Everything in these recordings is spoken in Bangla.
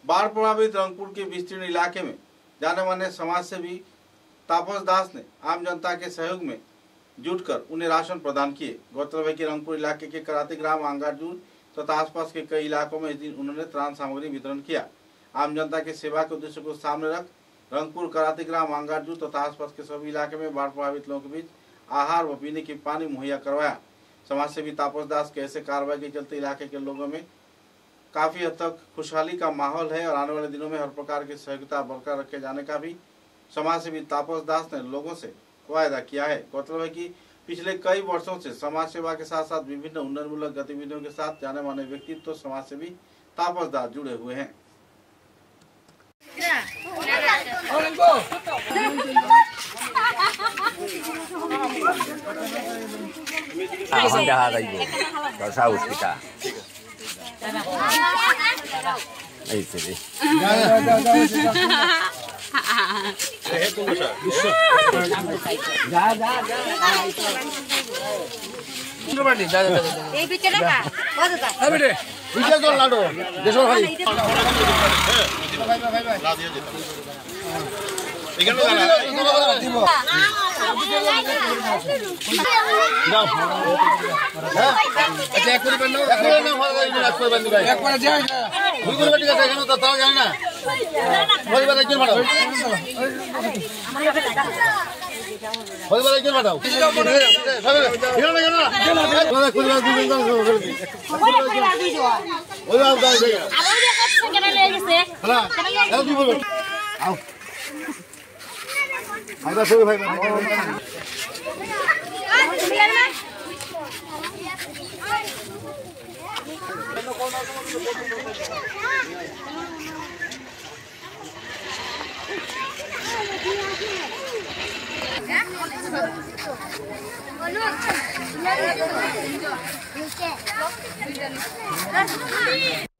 बाढ़ प्रभावित रंगपुर के विस्तीर्ण इलाके में जाने माने समाज सेवी तापस दास ने आम जनता के सहयोग में जुटकर उन्हें राशन प्रदान किए। गौरतलब है कि रंगपुर इलाके के कराती ग्राम आंगारजूर तथा आसपास के कई इलाकों में इस दिन उन्होंने त्राण सामग्री वितरण किया। आम जनता के सेवा के उद्देश्य को सामने रख रंगपुर कराती ग्राम आंगारजूर तथा आसपास के सभी इलाके में बाढ़ प्रभावित लोगों के बीच आहार व पीने की पानी मुहैया करवाया। समाज सेवी तापस दास के ऐसे कार्रवाई के चलते इलाके के लोगों में काफी हद तक खुशहाली का माहौल है और आने वाले दिनों में हर प्रकार की सहयोगिता बरकरार रखे जाने का भी समाज सेवी तापस दास ने लोगों से वायदा किया है। गौरतलब है कि पिछले कई वर्षों से समाज सेवा के साथ साथ विभिन्न उन्नयनमूलक गतिविधियों के साथ जाने माने व्यक्तित्व समाज सेवी तापस दास जुड़े हुए हैं।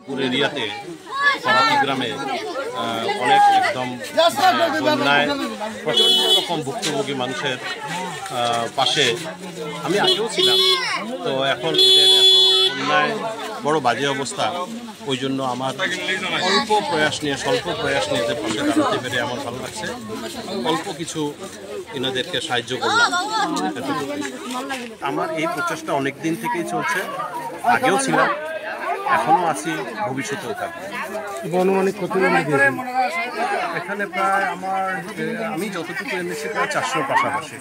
পুরো এরিয়াতে করাতি গ্রামে অনেক একদম বন্যায় প্রচণ্ড রকম ভুক্তভোগী মানুষের পাশে আমি আগেও ছিলাম। তো এখন এদের এত বন্যায় বড় বাজে অবস্থা, ওই জন্য আমার স্বল্প প্রয়াস নিয়ে এদের পাশে দাঁড়াতে পেরে আমার ভালো লাগছে। অল্প কিছু এনাদেরকে সাহায্য করলাম। আমার এই প্রচেষ্টা অনেক দিন থেকেই চলছে, আগেও ছিলাম, এখনো আছি, ভবিষ্যতেও থাকবে। অনুমানিক কত এখানে প্রায় আমি যতটুকু এনেছি প্রায় 400 পাশাপাশি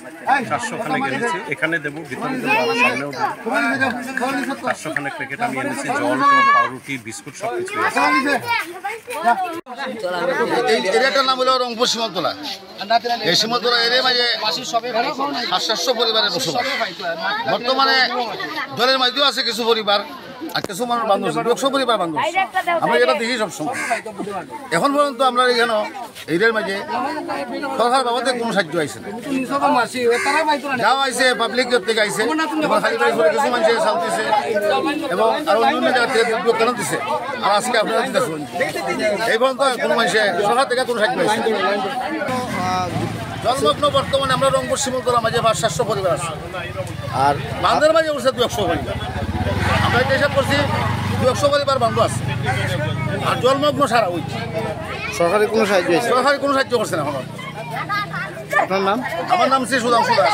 400 খানেক এনেছি। এখানে দেবো, ভিতরে দেবো, আর সামনেও দেবো। 400 খানেক প্যাকেট আমি এনেছি। জল, পাউরুটি, বিস্কুট সব কিছু। এই এরিয়াটার নাম হলো রংপুর সীমান্তলা। এই সীমান্তলা এরিয়ার মাঝে 700 পরিবারের বসবাস। বর্তমানে জলের মাঝেও আছে কিছু পরিবার, আর কিছু মানুষ বান্ধব 200 পরিবার বান্ধব। আমরা এটা দেখি সবসময়। এখন পর্যন্ত আমরা এখানে এরিয়ার মাঝে সরকার বাবদে কোনো সাহায্য আইসে না। যাও আইসে পাবলিক থেকে আইসে, কিছু মানুষ চাল দিছে এবং আরো অন্য জায়গা থেকে দোকান দিছে। আর আজকে আপনারা দিতে শুনুন, এই পর্যন্ত কোনো মানুষে সরকার থেকে কোনো সাহায্য আইসে। জলমগ্ন বর্তমানে আমরা রংপুর সীমান্তলার মাঝে 700 পরিবার আছে, আর বান্ধের মাঝে উঠছে 200 পরিবার। আমরা এটা হিসাব করছি 200 পরিবার বান্ধব আছে, আর জলমগ্ন সারা ওই সরকারি কোনো সাহায্য করছে না। আপনার নাম? আমার নাম শ্রী সুধাংশু দাস।